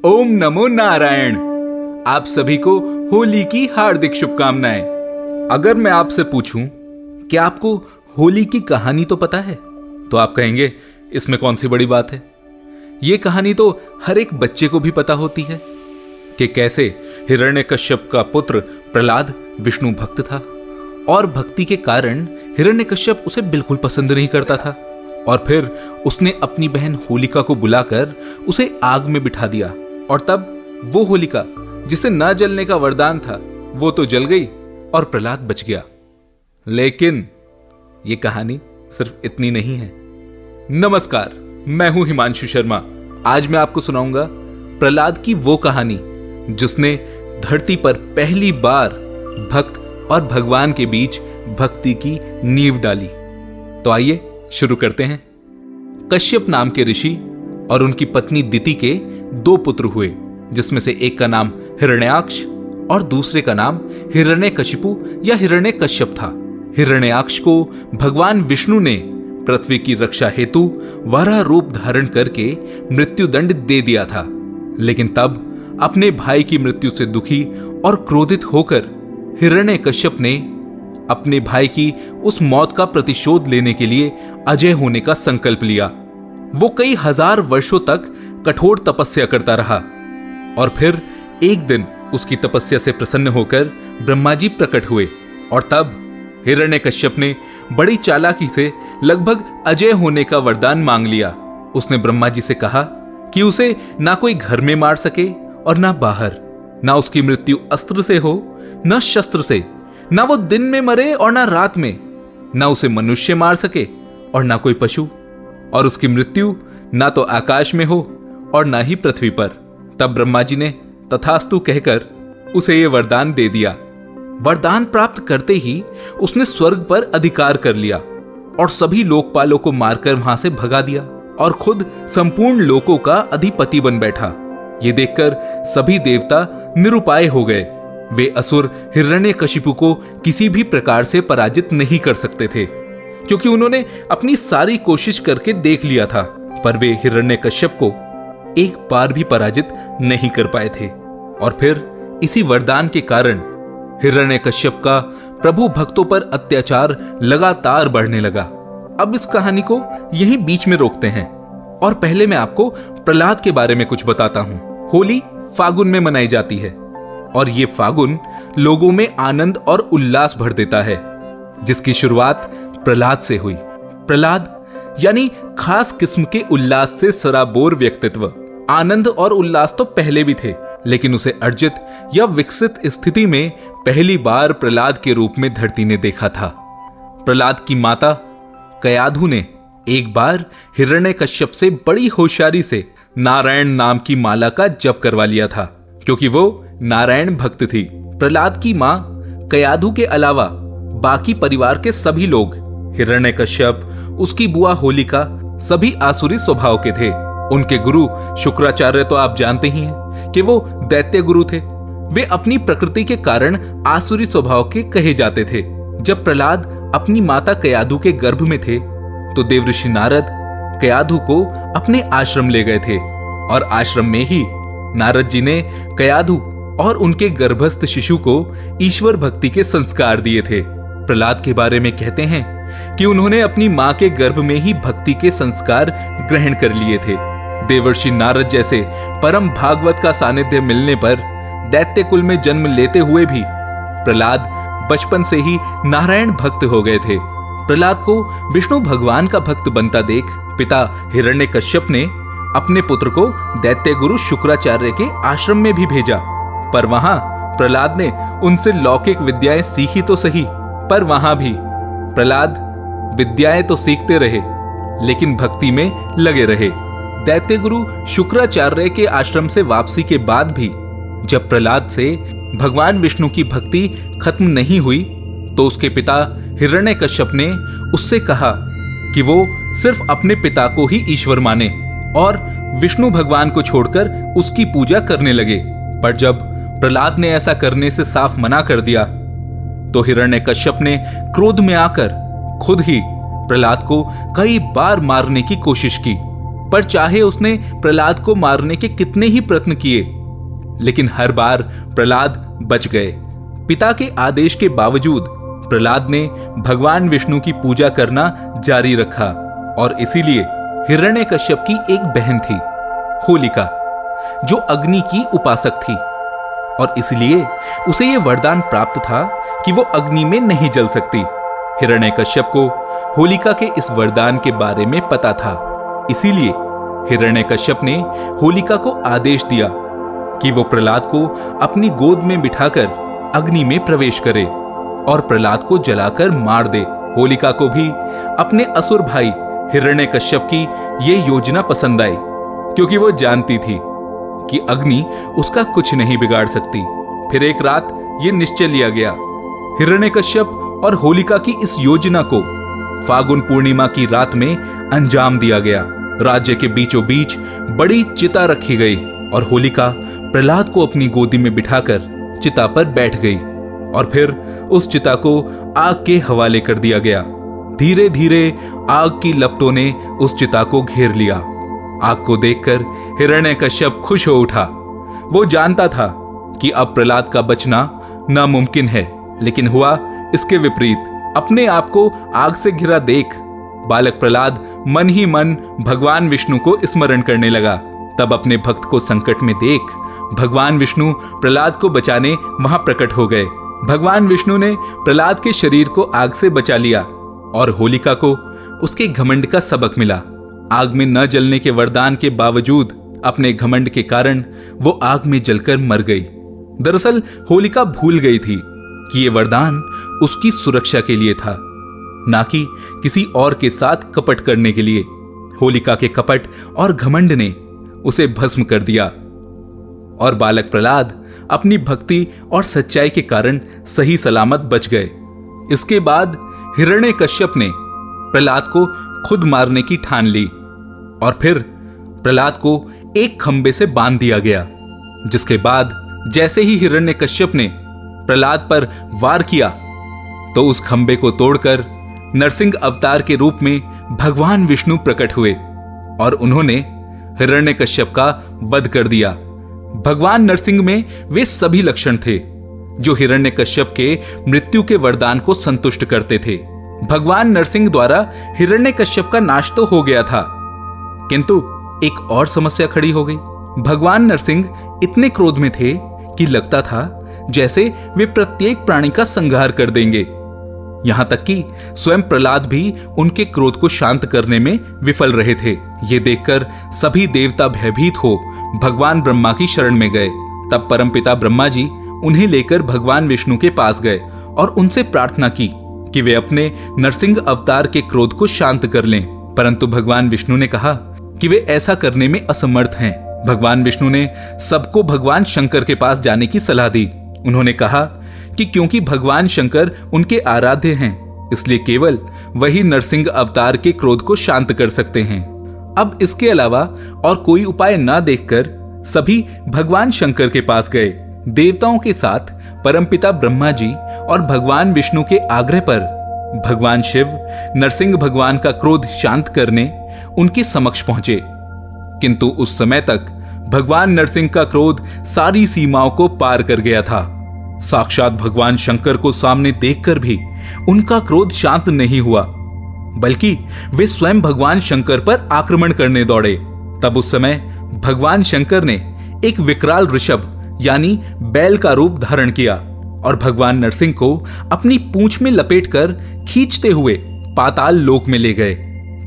ओम नमो नारायण। आप सभी को होली की हार्दिक शुभकामनाएं। अगर मैं आपसे पूछूं कि आपको होली की कहानी तो पता है, तो आप कहेंगे इसमें कौन सी बड़ी बात है। ये कहानी तो हर एक बच्चे को भी पता होती है कि कैसे हिरण्यकश्यप का पुत्र प्रहलाद विष्णु भक्त था और भक्ति के कारण हिरण्यकश्यप उसे बिल्कुल पसंद नहीं करता था। और फिर उसने अपनी बहन होलिका को बुलाकर उसे आग में बिठा दिया और तब वो होलिका जिसे न जलने का वरदान था वो तो जल गई और प्रहलाद बच गया। लेकिन ये कहानी सिर्फ इतनी नहीं है। नमस्कार, मैं हूं हिमांशु शर्मा। आज मैं आपको सुनाऊंगा प्रहलाद की वो कहानी जिसने धरती पर पहली बार भक्त और भगवान के बीच भक्ति की नींव डाली। तो आइए शुरू करते हैं। कश्यप नाम के ऋषि और उनकी पत्नी दिति के 2 पुत्र हुए, जिसमें से एक का नाम हिरण्याक्ष और दूसरे का नाम हिरण्यकशिपु या हिरण्यकश्यप था। हिरण्याक्ष को भगवान विष्णु ने पृथ्वी की रक्षा हेतु वराह रूप धारण करके मृत्युदंड दे दिया था। लेकिन तब अपने भाई की मृत्यु से दुखी और क्रोधित होकर हिरण्यकश्यप ने अपने भाई की उस मौत का प्रतिशोध लेने के लिए अजय होने का संकल्प लिया। वो कई हजार वर्षों तक कठोर तपस्या करता रहा और फिर एक दिन उसकी तपस्या से प्रसन्न होकर ब्रह्मा जी प्रकट हुए और तब हिरण्यकश्यप ने बड़ी चालाकी से लगभग अजय होने का वरदान मांग लिया। उसने ब्रह्मा जी से कहा कि उसे ना कोई घर में मार सके और ना बाहर, ना उसकी मृत्यु अस्त्र से हो न शस्त्र से, ना वो दिन में मरे और ना रात में, ना उसे मनुष्य मार सके और ना कोई पशु, और उसकी मृत्यु ना तो आकाश में हो और ना ही पृथ्वी पर। तब ब्रह्मा जी ने तथास्तु कहकर उसे ये वरदान दे दिया। वरदान प्राप्त करते ही उसने स्वर्ग पर अधिकार कर लिया और सभी लोकपालों को मारकर वहां से भगा दिया और खुद संपूर्ण लोकों का अधिपति बन बैठा। ये देखकर सभी देवता निरुपाय हो गए। वे असुर हिरण्यकशिपु को किसी भी प्रकार से पराजित नहीं कर सकते थे, क्योंकि उन्होंने अपनी सारी कोशिश करके देख लिया था, पर वे हिरण्यकश्यप को एक बार भी पराजित नहीं कर पाए थे। और फिर इसी वरदान के कारण हिरण्यकश्यप का प्रभु भक्तों पर अत्याचार लगातार बढ़ने लगा। अब इस कहानी को यहीं बीच में रोकते हैं और पहले मैं आपको प्रहलाद के बारे में कुछ बताता हूं। होली फागुन में मनाई जाती है और ये फागुन लोगों में आनंद और उल्लास भर देता है, जिसकी शुरुआत प्रहलाद से हुई। प्रहलाद यानी खास किस्म के उल्लास से सराबोर व्यक्तित्व। आनंद और उल्लास तो पहले भी थे, लेकिन उसे अर्जित या विकसित स्थिति में पहली बार प्रहलाद के रूप में धरती ने देखा था। प्रहलाद की माता कयाधु ने एक बार हिरण्यकश्यप से बड़ी होशियारी से नारायण नाम की माला का जप करवा लिया था, क्योंकि वो नारायण भक्त थी। प्रहलाद की मां कयाधु के अलावा बाकी परिवार के सभी लोग, हिरण्यकश्यप, उसकी बुआ होलिका, सभी आसुरी स्वभाव के थे। उनके गुरु शुक्राचार्य तो आप जानते ही हैं कि वो दैत्य गुरु थे। वे अपनी प्रकृति के कारण आसुरी स्वभाव के कहे जाते थे। जब प्रहलाद अपनी माता कयाधु के गर्भ में थे तो देवऋषि नारद कयाधु को अपने आश्रम ले गए थे और आश्रम में ही नारद जी ने कयाधु और उनके गर्भस्थ शिशु को ईश्वर भक्ति के संस्कार दिए थे। प्रहलाद के बारे में कहते हैं कि उन्होंने अपनी मां के गर्भ में ही भक्ति के संस्कार ग्रहण कर लिए थे। देवर्षि नारद जैसे परम भागवत का सानिध्य मिलने पर दैत्य कुल में जन्म लेते हुए भी प्रहलाद बचपन से ही नारायण भक्त हो गए थे। प्रहलाद को विष्णु भगवान का भक्त बनता देख पिता हिरण्यकश्यप ने अपने पुत्र को दैत्य गुरु शुक्राचार्य के आश्रम में भी भेजा, पर वहां प्रहलाद ने उनसे लौकिक विद्याएं सीखी तो सही, पर वहां भी प्रहलाद विद्याएं तो सीखते रहे लेकिन भक्ति में लगे रहे। दैत्य गुरु शुक्राचार्य के आश्रम से वापसी के बाद भी जब प्रहलाद से भगवान विष्णु की भक्ति खत्म नहीं हुई तो उसके पिता हिरण्यकश्यप ने उससे कहा कि वो सिर्फ अपने पिता को ही ईश्वर माने और विष्णु भगवान को छोड़कर उसकी पूजा करने लगे। पर जब प्रहलाद ने ऐसा करने से साफ मना कर दिया तो हिरण्यकश्यप ने क्रोध में आकर खुद ही प्रहलाद को कई बार मारने की कोशिश की, पर चाहे उसने प्रहलाद को मारने के कितने ही प्रयत्न किए, लेकिन हर बार प्रहलाद बच गए। पिता के आदेश के बावजूद प्रहलाद ने भगवान विष्णु की पूजा करना जारी रखा और इसीलिए हिरण्यकश्यप की एक बहन थी, होलिका, जो अग्नि की उपासक थी और इसलिए उसे यह वरदान प्राप्त था कि वो अग्नि में नहीं जल सकती। हिरण्यकश्यप को होलिका के इस वरदान के बारे में पता था, इसीलिए हिरण्यकश्यप ने होलिका को आदेश दिया कि वो प्रहलाद को अपनी गोद में बिठाकर अग्नि में प्रवेश करे और प्रहलाद को जलाकर मार दे। होलिका को भी अपने असुर भाई हिरण्यकश्यप की यह योजना पसंद आई, क्योंकि वो जानती थी कि अग्नि उसका कुछ नहीं बिगाड़ सकती। फिर एक रात ये निश्चय लिया गया, हिरण्यकश्यप और होलिका की इस योजना को फागुन पूर्णिमा की रात में अंजाम दिया गया। राज्य के बीचों बीच बड़ी चिता रखी गई और होलिका प्रहलाद को अपनी गोदी में बिठाकर चिता पर बैठ गई और फिर उस चिता को आग के हवाले कर दिया गया। धीरे धीरे आग की लपटों ने उस चिता को घेर लिया। आग को देखकर हिरण्यकश्यप खुश हो उठा। वो जानता था कि अब प्रहलाद का बचना नामुमकिन है, लेकिन हुआ इसके विपरीत। अपने आप को आग से घिरा देख बालक प्रहलाद मन ही मन भगवान विष्णु को स्मरण करने लगा। तब अपने भक्त को संकट में देख भगवान विष्णु प्रहलाद को बचाने वहां प्रकट हो गए। भगवान विष्णु ने प्रहलाद के शरीर को आग से बचा लिया और होलिका को उसके घमंड का सबक मिला। आग में न जलने के वरदान के बावजूद अपने घमंड के कारण वो आग में जलकर मर गई। दरअसल होलिका भूल गई थी कि ये वरदान उसकी सुरक्षा के लिए था, ना कि किसी और के साथ कपट करने के लिए। होलिका के कपट और घमंड ने उसे भस्म कर दिया और बालक प्रहलाद अपनी भक्ति और सच्चाई के कारण सही सलामत बच गए। इसके बाद हिरण्यकश्यप ने प्रहलाद को खुद मारने की ठान ली और फिर प्रहलाद को एक खंबे से बांध दिया गया, जिसके बाद जैसे ही हिरण्यकश्यप ने प्रहलाद पर वार किया तो उस खंबे को तोड़कर नरसिंह अवतार के रूप में भगवान विष्णु प्रकट हुए और उन्होंने हिरण्यकश्यप का वध कर दिया। भगवान नरसिंह में वे सभी लक्षण थे जो हिरण्यकश्यप के मृत्यु के वरदान को संतुष्ट करते थे। भगवान नरसिंह द्वारा हिरण्यकश्यप का नाश तो हो गया था, किंतु एक और समस्या खड़ी हो गई। भगवान नरसिंह इतने क्रोध में थे कि लगता था जैसे वे प्रत्येक प्राणी का संहार कर देंगे। यहां तक कि स्वयं प्रहलाद भी उनके क्रोध को शांत करने में विफल रहे थे। ये देखकर सभी देवता भयभीत हो भगवान ब्रह्मा की शरण में गए। तब परमपिता ब्रह्मा जी उन्हें लेकर भगवान विष्णु के पास गए और उनसे प्रार्थना की कि वे अपने नरसिंह अवतार के क्रोध को शांत कर लें, परंतु भगवान विष्णु ने कहा कि वे ऐसा करने में असमर्थ हैं। भगवान विष्णु ने सबको भगवान शंकर के पास जाने की सलाह दी। उन्होंने कहा कि क्योंकि भगवान शंकर उनके आराध्य हैं, इसलिए केवल वही नरसिंह अवतार के क्रोध को शांत कर सकते हैं। अब इसके अलावा और कोई उपाय न देखकर सभी भगवान शंकर के पास गए। देवताओं के साथ परमपिता ब्रह्मा जी और भगवान विष्णु के आग्रह पर भगवान शिव नरसिंह भगवान का क्रोध शांत करने उनके समक्ष पहुंचे, किंतु उस समय तक भगवान नरसिंह का क्रोध सारी सीमाओं को पार कर गया था। साक्षात भगवान शंकर को सामने देखकर भी उनका क्रोध शांत नहीं हुआ, बल्कि वे स्वयं भगवान शंकर पर आक्रमण करने दौड़े। तब उस समय भगवान शंकर ने एक विकराल ऋषभ यानी बैल का रूप धारण किया और भगवान नरसिंह को अपनी पूंछ में लपेटकर खींचते हुए पाताल लोक में ले गए।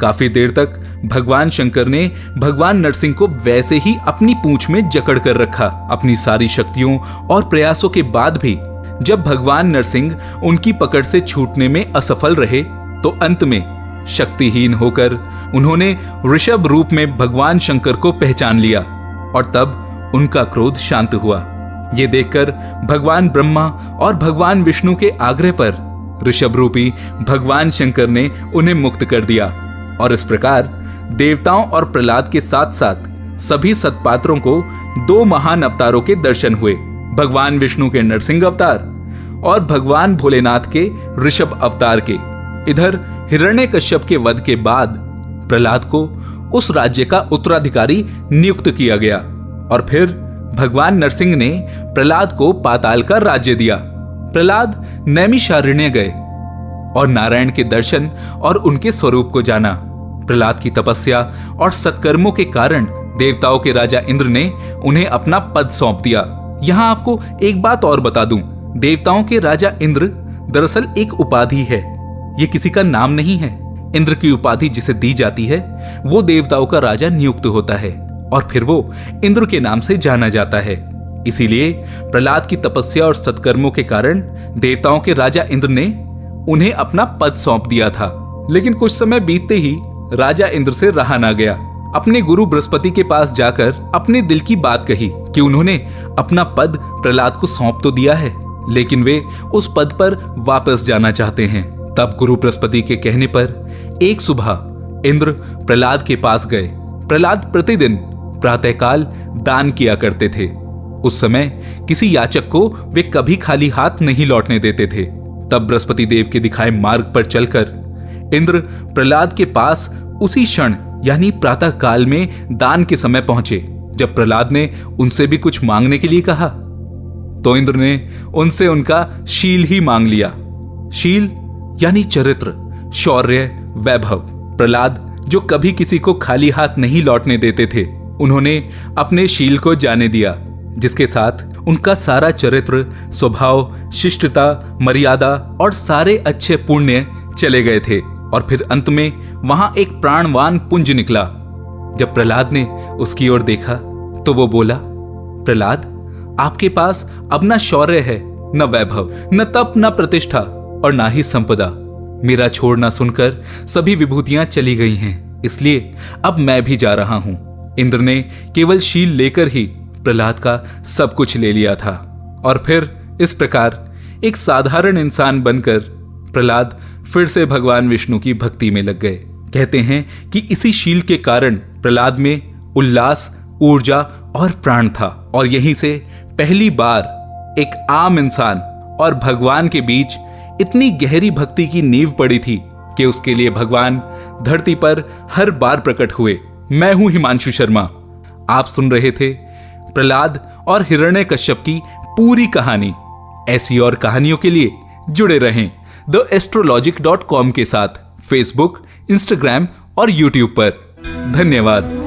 काफी देर तक भगवान शंकर ने भगवान नरसिंह को वैसे ही अपनी पूंछ में जकड़ कर रखा। अपनी सारी शक्तियों और प्रयासों के बाद भी जब भगवान नरसिंह उनकी पकड़ से छूटने में असफल रहे तो अंत में शक्तिहीन होकर उन्होंने ऋषभ रूप में भगवान शंकर को पहचान लिया और तब उनका क्रोध शांत हुआ। ये देखकर भगवान ब्रह्मा और भगवान विष्णु के आग्रह पर ऋषभ रूपी भगवान शंकर ने उन्हें मुक्त कर दिया और इस प्रकार देवताओं और प्रहलाद के साथ साथ सभी सत्पात्रों को दो महान अवतारों के दर्शन हुए, भगवान विष्णु के नरसिंह अवतार और भगवान भोलेनाथ के ऋषभ अवतार के। इधर हिरण्यकश्यप के वध के बाद प्रहलाद को उस राज्य का उत्तराधिकारी नियुक्त किया गया और फिर भगवान नरसिंह ने प्रहलाद को पाताल का राज्य दिया। प्रहलाद नैमिषारण्य गए और नारायण के दर्शन और उनके स्वरूप को जाना। प्रहलाद की तपस्या और सत्कर्मों के कारण देवताओं के राजा इंद्र ने उन्हें अपना पद सौंप दिया। यहाँ आपको एक बात और बता दूं, देवताओं के राजा इंद्र दरअसल एक उपाधि है, ये किसी का नाम नहीं है। इंद्र की उपाधि जिसे दी जाती है वो देवताओं का राजा नियुक्त होता है और फिर वो इंद्र के नाम से जाना जाता है। इसीलिए प्रहलाद की तपस्या और सत्कर्मों के कारण देवताओं के राजा इंद्र ने उन्हें अपना पद सौंप दिया था। लेकिन कुछ समय बीतते ही राजा इंद्र से रहा ना गया। अपने गुरु बृहस्पति के पास जाकर अपने दिल की बात कही कि उन्होंने अपना पद प्रहलाद को सौंप तो दिया है, लेकिन वे उस पद पर वापस जाना चाहते हैं। तब गुरु बृहस्पति के कहने पर एक सुबह इंद्र प्रहलाद के पास गए। प्रहलाद प्रतिदिन प्रातःकाल दान किया करते थे। उस समय किसी याचक को वे कभी खाली हाथ नहीं लौटने देते थे। तब बृहस्पति देव के दिखाए मार्ग पर चलकर इंद्र प्रहलाद के पास उसी क्षण यानी प्रातः काल में दान के समय पहुंचे। जब प्रहलाद ने उनसे भी कुछ मांगने के लिए कहा तो इंद्र ने उनसे उनका शील ही मांग लिया। शील यानी चरित्र, शौर्य, वैभव। प्रहलाद जो कभी किसी को खाली हाथ नहीं लौटने देते थे, उन्होंने अपने शील को जाने दिया, जिसके साथ उनका सारा चरित्र, स्वभाव, शिष्टता, मर्यादा और सारे अच्छे पुण्य चले गए थे। और फिर अंत में वहां एक प्राणवान पुंज निकला। जब प्रहलाद ने उसकी ओर देखा तो वो बोला, प्रहलाद, आपके पास अब न शौर्य है, न वैभव, न तप, न प्रतिष्ठा और ना ही संपदा। मेरा छोड़ना सुनकर सभी विभूतियां चली गई हैं, इसलिए अब मैं भी जा रहा हूं। इंद्र ने केवल शील लेकर ही प्रहलाद का सब कुछ ले लिया था। और फिर इस प्रकार एक साधारण इंसान बनकर प्रहलाद फिर से भगवान विष्णु की भक्ति में लग गए। कहते हैं कि इसी शील के कारण प्रहलाद में उल्लास, ऊर्जा और प्राण था और यहीं से पहली बार एक आम इंसान और भगवान के बीच इतनी गहरी भक्ति की नींव पड़ी थी कि उसके लिए भगवान धरती पर हर बार प्रकट हुए। मैं हूं हिमांशु शर्मा। आप सुन रहे थे प्रहलाद और हिरण्यकश्यप की पूरी कहानी। ऐसी और कहानियों के लिए जुड़े रहें theastrologic.com के साथ फेसबुक, इंस्टाग्राम और यूट्यूब पर। धन्यवाद।